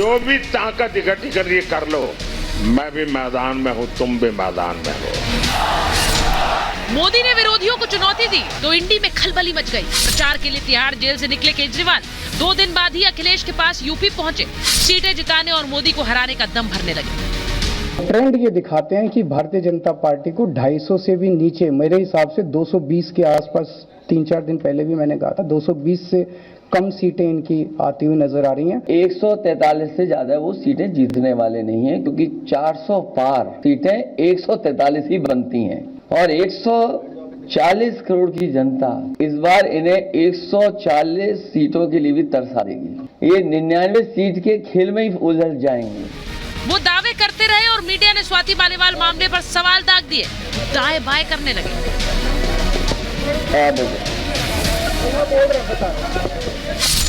जो भी ताकत इकट्ठी करनी कर लो, मैं भी मैदान में हूं, तुम भी मैदान में हो। मोदी ने विरोधियों को चुनौती दी तो इंडी में खलबली मच गई। प्रचार के लिए तिहाड़ जेल से निकले केजरीवाल 2 दिन बाद ही अखिलेश के पास यूपी पहुंचे, सीटें जिताने और मोदी को हराने का दम भरने लगे। ट्रेंड ये दिखाते हैं कि भारतीय जनता पार्टी को 250 से भी नीचे, मेरे हिसाब से 220 के आसपास, 3-4 दिन पहले भी मैंने कहा था, 220 से कम सीटें इनकी आती हुई नजर आ रही हैं। 143 से ज्यादा वो सीटें जीतने वाले नहीं हैं, क्योंकि 400 पार सीटें 143 ही बनती हैं और 140 करोड़ की जनता इस बार इन्हें 140 सीटों के लिए भी तरसा देगी। ये 99 सीट के खेल में ही उलझ जाएंगे। वो दावे करते रहे और मीडिया ने स्वाति मालीवाल मामले पर सवाल दाग दिए, दाएं बाएं करने लगे।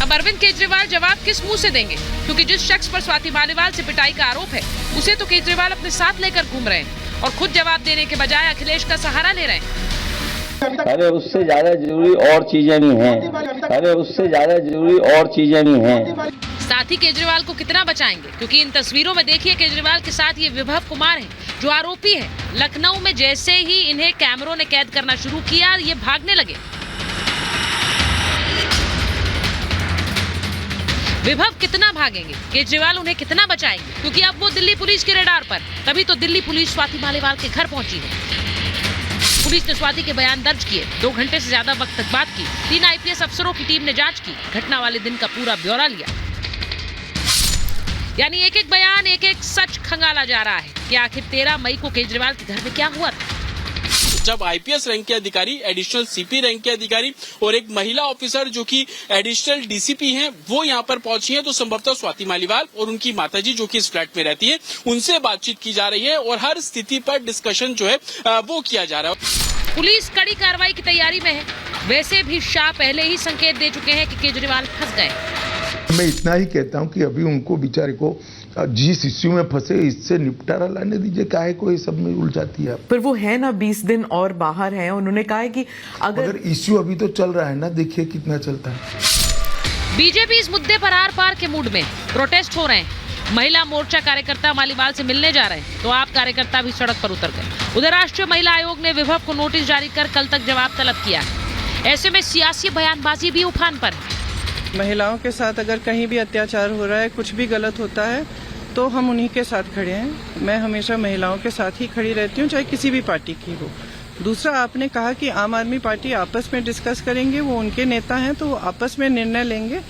अब अरविंद केजरीवाल जवाब किस मुंह से देंगे, क्योंकि जिस शख्स पर स्वाति मालीवाल से पिटाई का आरोप है उसे तो केजरीवाल अपने साथ लेकर घूम रहे हैं और खुद जवाब देने के बजाय अखिलेश का सहारा ले रहे हैं। अरे उससे ज्यादा जरूरी और चीजें नहीं हैं। अरे उससे ज्यादा जरूरी और चीजें नहीं हैं। साथ ही केजरीवाल को कितना बचाएंगे, क्योंकि इन तस्वीरों में देखिए केजरीवाल के साथ ये विभव कुमार है जो आरोपी है। लखनऊ में जैसे ही इन्हें कैमरों ने कैद करना शुरू किया, ये भागने लगे। विभव कितना भागेंगे, केजरीवाल उन्हें कितना बचाएंगे, क्योंकि अब वो दिल्ली पुलिस के रडार पर। तभी तो दिल्ली पुलिस स्वाति मालीवाल के घर पहुंची है। पुलिस ने स्वाति के बयान दर्ज किए, 2 घंटे से ज्यादा वक्त तक बात की। 3 आईपीएस अफसरों की टीम ने जांच की, घटना वाले दिन का पूरा ब्यौरा लिया। यानी एक एक बयान, एक एक सच खंगाला जा रहा है कि आखिर 13 मई को केजरीवाल के घर में क्या हुआ था। जब आईपीएस रैंक के अधिकारी, एडिशनल सीपी रैंक के अधिकारी और एक महिला ऑफिसर जो कि एडिशनल डीसीपी हैं, वो यहाँ पर पहुंची हैं, तो संभवतः स्वाति मालीवाल और उनकी माताजी जो कि इस फ्लैट में रहती है, उनसे बातचीत की जा रही है और हर स्थिति पर डिस्कशन जो है वो किया जा रहा है। पुलिस कड़ी कार्रवाई की तैयारी में है। वैसे भी शाह पहले ही संकेत दे चुके हैं कि केजरीवाल फंस गए। मैं इतना ही कहता हूं कि अभी उनको बेचारे को जिस इश्यू में फंसे इससे निपटारा लाने दीजिए, काहे को ये सब में उलझाती है। पर वो है ना 20 दिन और बाहर हैं। उन्होंने कहा है कि अगर इश्यू अभी तो चल रहा है ना, देखिए कितना चलता है। बीजेपी इस मुद्दे पर आर पार के मूड में, प्रोटेस्ट हो रहे हैं। महिला मोर्चा कार्यकर्ता मालीवाल से मिलने जा रहे हैं तो आप कार्यकर्ता भी सड़क पर उतर गए। उधर राष्ट्रीय महिला आयोग ने विभव को नोटिस जारी कर कल तक जवाब तलब किया है। ऐसे में सियासी बयानबाजी भी उफान पर है। महिलाओं के साथ अगर कहीं भी अत्याचार हो रहा है, कुछ भी गलत होता है, तो हम उन्हीं के साथ खड़े हैं। मैं हमेशा महिलाओं के साथ ही खड़ी रहती हूँ, चाहे किसी भी पार्टी की हो। दूसरा, आपने कहा कि आम आदमी पार्टी आपस में डिस्कस करेंगे, वो उनके नेता हैं तो वो आपस में निर्णय लेंगे,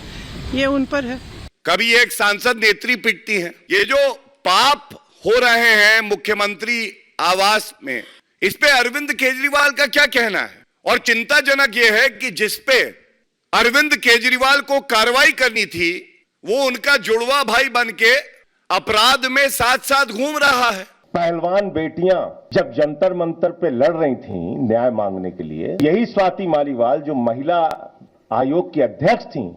ये उन पर है। कभी एक सांसद नेत्री पिटती है। ये जो पाप हो रहे हैं मुख्यमंत्री आवास में, इस पे अरविंद केजरीवाल का क्या कहना है? और चिंताजनक ये है कि जिसपे अरविंद केजरीवाल को कार्रवाई करनी थी, वो उनका जुड़वा भाई बनके अपराध में साथ साथ घूम रहा है। पहलवान बेटियां जब जंतर मंतर पे लड़ रही थीं न्याय मांगने के लिए, यही स्वाति मालीवाल जो महिला आयोग की अध्यक्ष थीं,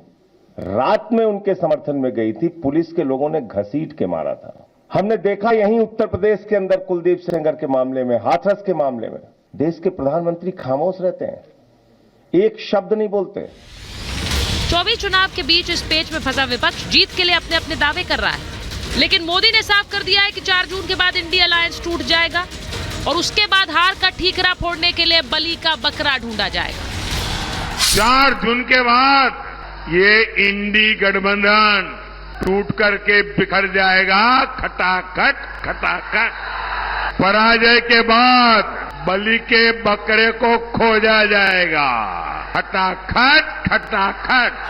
रात में उनके समर्थन में गई थी। पुलिस के लोगों ने घसीट के मारा था। हमने देखा यहीं उत्तर प्रदेश के अंदर कुलदीप सेंगर के मामले में, हाथरस के मामले में, देश के प्रधानमंत्री खामोश रहते हैं, एक शब्द नहीं बोलते। 24 चुनाव के बीच इस पेच में फंसा विपक्ष जीत के लिए अपने अपने दावे कर रहा है, लेकिन मोदी ने साफ कर दिया है कि 4 जून के बाद इंडिया अलायंस टूट जाएगा और उसके बाद हार का ठीकरा फोड़ने के लिए बलि का बकरा ढूंढा जाएगा। 4 जून के बाद ये इंडी गठबंधन टूट करके बिखर जाएगा, खटाखट खटाखट। पराजय के बाद बलि के बकरे को खोजा जाएगा, खटाखट खटाखट।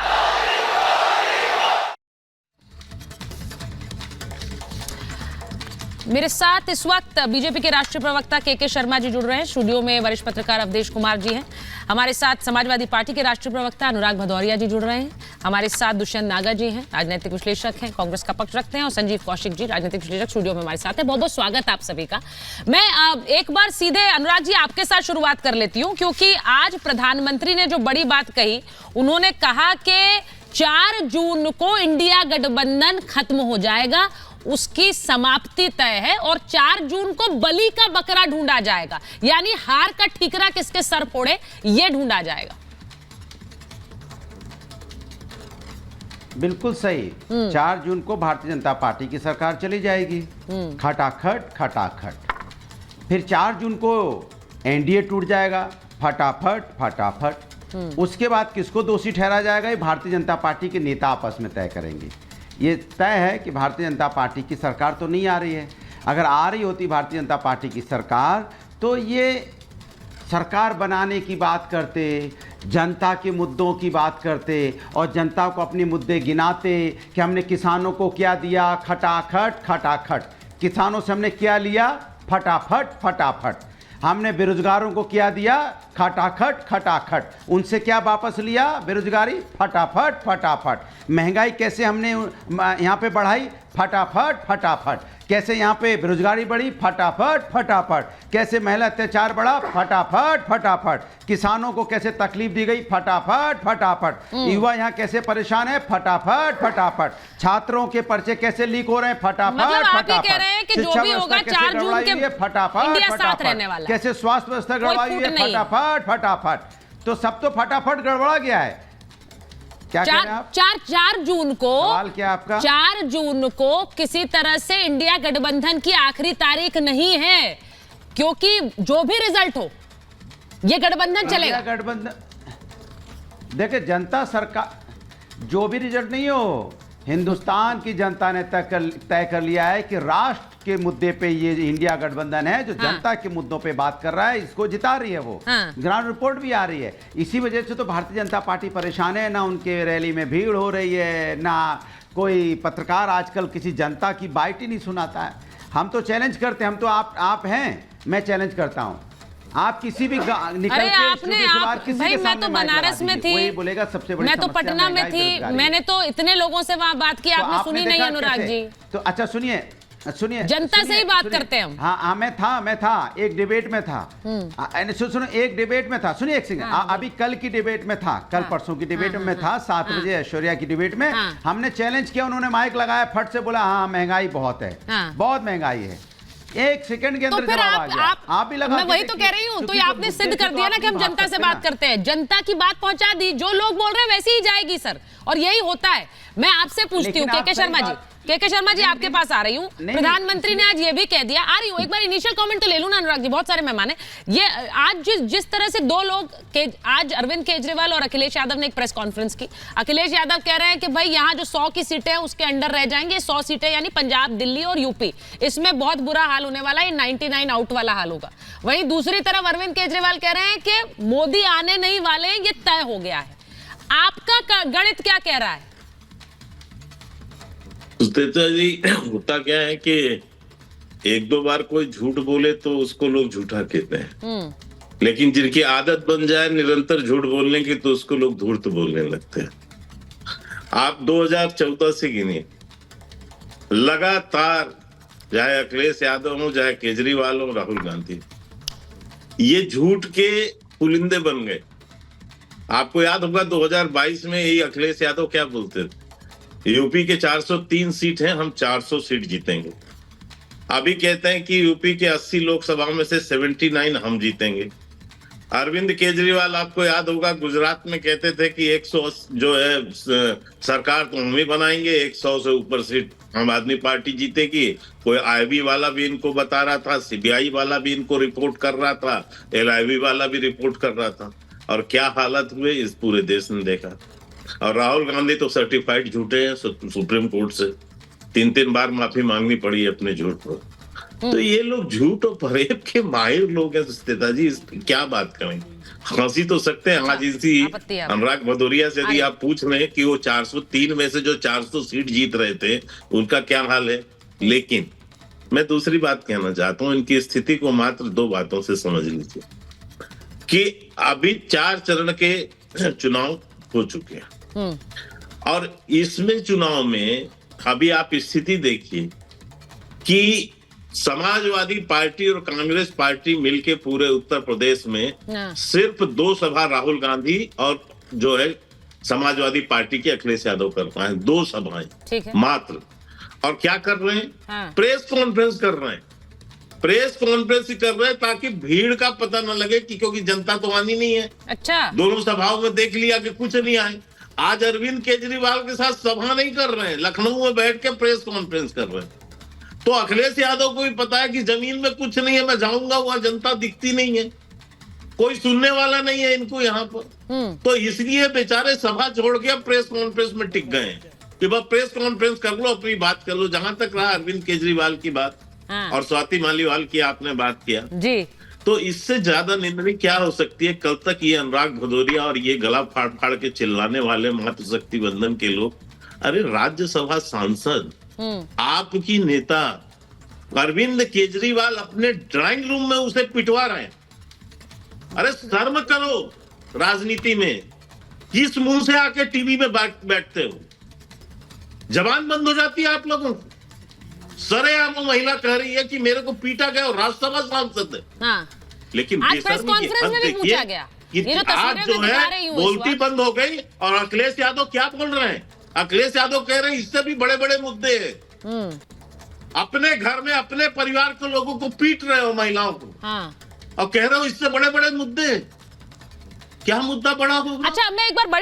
मेरे साथ इस वक्त बीजेपी के राष्ट्रीय प्रवक्ता के शर्मा जी जुड़ रहे हैं। स्टूडियो में वरिष्ठ पत्रकार अवधेश कुमार जी हैं। हमारे साथ समाजवादी पार्टी के राष्ट्रीय प्रवक्ता अनुराग भदौरिया जी जुड़ रहे हैं। हमारे साथ दुष्यंत नागा जी हैं, राजनीतिक विश्लेषक हैं, कांग्रेस का पक्ष रखते हैं, और संजीव कौशिक जी, राजनीतिक विश्लेषक, स्टूडियो में हमारे साथ हैं। बहुत बहुत स्वागत आप सभी का। मैं एक बार सीधे अनुराग जी आपके साथ शुरुआत कर लेती हूँ, क्योंकि आज प्रधानमंत्री ने जो बड़ी बात कही, उन्होंने कहा कि 4 जून को इंडिया गठबंधन खत्म हो जाएगा, उसकी समाप्ति तय है और 4 जून को बलि का बकरा ढूंढा जाएगा, यानी हार का ठीकरा किसके सर फोड़े ये ढूंढा जाएगा। बिल्कुल सही। 4 जून को भारतीय जनता पार्टी की सरकार चली जाएगी, खटाखट खटाखट। फिर 4 जून को एनडीए टूट जाएगा, फटाफट फटाफट। उसके बाद किसको दोषी ठहरा जाएगा, ये भारतीय जनता पार्टी के नेता आपस में तय करेंगे। ये तय है कि भारतीय जनता पार्टी की सरकार तो नहीं आ रही है। अगर आ रही होती भारतीय जनता पार्टी की सरकार तो ये सरकार बनाने की बात करते, जनता के मुद्दों की बात करते और जनता को अपने मुद्दे गिनाते कि हमने किसानों को क्या दिया, खटाखट खटाखट। किसानों से हमने क्या लिया, फटाफट फटाफट। हमने बेरोजगारों को क्या दिया, खटाखट खटाखट। उनसे क्या वापस लिया, बेरोजगारी, फटाफट फटाफट। महंगाई कैसे हमने यहाँ पे बढ़ाई, फटाफट फटाफट। कैसे यहाँ पे बेरोजगारी बढ़ी, फटाफट फटाफट। कैसे महिला अत्याचार बढ़ा, फटाफट फटाफट। किसानों को कैसे तकलीफ दी गई, फटाफट फटाफट। युवा यहाँ कैसे परेशान है, फटाफट फटाफट। छात्रों के पर्चे कैसे लीक हो रहे हैं, फटाफट आप ये फटाफट। कह रहे हैं कि जो भी होगा 4 जून के फटाफट साथ रहने वाला है। कैसे स्वास्थ्य व्यवस्था गड़बड़ाई हुई है, फटाफट फटाफट। तो सब तो फटाफट गड़बड़ा गया है। क्या कह रहे हैं आप? 4 जून को, सवाल क्या आपका? 4 जून को किसी तरह से इंडिया गठबंधन की आखिरी तारीख नहीं है, क्योंकि जो भी रिजल्ट हो ये गठबंधन चलेगा। गठबंधन देखिए, जनता सरकार जो भी रिजल्ट नहीं हो, हिंदुस्तान की जनता ने तय कर लिया है कि राष्ट्र के मुद्दे पे ये इंडिया गठबंधन है जो जनता के मुद्दों पे बात कर रहा है, इसको जिता रही है वो। ग्राउंड रिपोर्ट भी आ रही है। इसी वजह से तो भारतीय जनता पार्टी परेशान है, ना उनके रैली में भीड़ हो रही है, ना कोई पत्रकार आजकल किसी जनता की बाइट ही नहीं सुनाता है। हम तो चैलेंज करते हैं, हम तो आप हैं, मैं चैलेंज करता हूँ, आप किसी भी निकल अरे के आपने आप किसी भाई, के मैं तो बनारस में थी, वही बोलेगा सबसे बड़ी मैं तो समस्या पटना में महंगाई, थी, बेरोजगारी। मैंने तो इतने लोगों से वहां बात की, तो आपने सुनी नहीं देखा अनुराग कैसे? जी। तो अच्छा सुनिए जनता से ही बात करते हैं हम। हाँ मैं था एक डिबेट में था। सुनो एक डिबेट में था, सुनिए एक सेकंड। अभी कल की डिबेट में था, कल परसों की डिबेट में था, 7 बजे ऐश्वर्या की डिबेट में हमने चैलेंज किया, उन्होंने माइक लगाया, फट से बोला हाँ महंगाई बहुत है, बहुत महंगाई है। 1 सेकंड के अंदर तो फिर जवाब आ गया। आप भी लगा, मैं वही तो कह रही हूँ, तो ये आपने सिद्ध कर दिया ना कि हम जनता से बात करते हैं, जनता की बात पहुंचा दी, जो लोग बोल रहे हैं वैसे ही जाएगी सर, और यही होता है। मैं आपसे पूछती हूँ के शर्मा जी आपके पास आ रही हूँ। प्रधानमंत्री ने आज ये भी कह दिया, आ रही हूँ, एक बार इनिशियल कमेंट तो ले लूं ना अनुराग जी, बहुत सारे मेहमान हैं। ये आज जिस तरह से 2 लोग आज अरविंद केजरीवाल और अखिलेश यादव ने एक प्रेस कॉन्फ्रेंस की। अखिलेश यादव कह रहे हैं कि भाई यहाँ जो 100 की सीटें हैं उसके अंडर रह जाएंगे, 100 सीटें यानी पंजाब, दिल्ली और यूपी, इसमें बहुत बुरा हाल होने वाला है, 99 आउट वाला हाल होगा। वहीं दूसरी तरफ अरविंद केजरीवाल कह रहे हैं कि मोदी आने नहीं वाले, ये तय हो गया है। आपका गणित क्या कह रहा है? जी, होता क्या है कि 1-2 बार कोई झूठ बोले तो उसको लोग झूठा कहते हैं, लेकिन जिनकी आदत बन जाए निरंतर झूठ बोलने की तो उसको लोग धूर्त बोलने लगते हैं। आप 2014 से गिनिए, लगातार चाहे अखिलेश यादव हो, चाहे केजरीवाल हो, राहुल गांधी, ये झूठ के पुलिंदे बन गए। आपको याद होगा 2022 में यही अखिलेश यादव क्या बोलते थे, यूपी के 403 सीट हैं, हम 400 सीट जीतेंगे। अभी कहते हैं कि यूपी के 80 लोकसभा में से 79 हम जीतेंगे। अरविंद केजरीवाल आपको याद होगा गुजरात में कहते थे कि 100 जो है सरकार तो हम ही बनाएंगे, 100 से ऊपर सीट आम आदमी पार्टी जीतेगी। कोई आईबी वाला भी इनको बता रहा था, सीबीआई वाला भी इनको रिपोर्ट कर रहा था, एलआईबी वाला भी रिपोर्ट कर रहा था, और क्या हालत हुए इस पूरे देश ने देखा। और राहुल गांधी तो सर्टिफाइड झूठे हैं, सुप्रीम कोर्ट से 3-3 बार माफी मांगनी पड़ी है अपने झूठ पर। तो ये लोग झूठ और फरेब के माहिर लोग हैं सुस्तेता जी, इस क्या बात करें, हंसी तो सकते हैं। आज इसी अनुराग भदौरिया से यदि आप पूछ रहे हैं कि वो 403 में से जो 400 सीट जीत रहे थे उनका क्या हाल है। लेकिन मैं दूसरी बात कहना चाहता हूँ, इनकी स्थिति को मात्र 2 बातों से समझ लीजिए कि अभी 4 चरण के चुनाव हो चुके हैं, और इसमें चुनाव में अभी आप स्थिति देखिए कि समाजवादी पार्टी और कांग्रेस पार्टी मिलके पूरे उत्तर प्रदेश में सिर्फ 2 सभा राहुल गांधी और जो है समाजवादी पार्टी के अखिलेश यादव कर पाए, 2 सभाएं मात्र। और क्या कर रहे हैं, प्रेस कॉन्फ्रेंस कर रहे हैं, प्रेस कॉन्फ्रेंस कर रहे हैं ताकि भीड़ का पता न लगे कि क्योंकि जनता तो आनी नहीं है। अच्छा, दोनों सभाओं में देख लिया कि कुछ नहीं आए, आज अरविंद केजरीवाल के साथ सभा नहीं कर रहे हैं, लखनऊ में बैठ के प्रेस कॉन्फ्रेंस कर रहे हैं। तो अखिलेश यादव को भी पता है कि जमीन में कुछ नहीं है, मैं जाऊंगा वहां जनता दिखती नहीं है, कोई सुनने वाला नहीं है इनको यहाँ पर। तो इसलिए बेचारे सभा छोड़ के प्रेस कॉन्फ्रेंस में टिक गए हैं कि बस प्रेस कॉन्फ्रेंस कर लो, अपनी बात कर लो। जहां तक रहा अरविंद केजरीवाल की बात और स्वाति मालीवाल की आपने बात किया जी, तो इससे ज्यादा निंदनीय क्या हो सकती है। कल तक ये अनुराग भदौरिया और ये गला फाड़ फाड़ के चिल्लाने वाले मातृशक्ति बंधन के लोग, अरे राज्यसभा सांसद आपकी नेता अरविंद केजरीवाल अपने ड्राइंग रूम में उसे पिटवा रहे हैं। अरे शर्म करो राजनीति में, किस मुंह से आके टीवी में बैठते हो, जबान बंद हो जाती है आप लोगों की। सरेआम महिला कह रही है कि मेरे को पीटा गया और राज्यसभा सांसद है। हाँ। लेकिन आज प्रेस कॉन्फ्रेंस में भी पूछा गया, कि ये जो आज जो है बोलती बंद हो गई। और अखिलेश यादव क्या बोल रहे हैं, अखिलेश यादव कह रहे हैं इससे भी बड़े बड़े मुद्दे हैं। अपने घर में अपने परिवार के लोगों को पीट रहे हो, महिलाओं को, और कह रहे हो इससे बड़े बड़े मुद्दे। क्या मुद्दा बड़ा होगा? अच्छा, मैं एक बार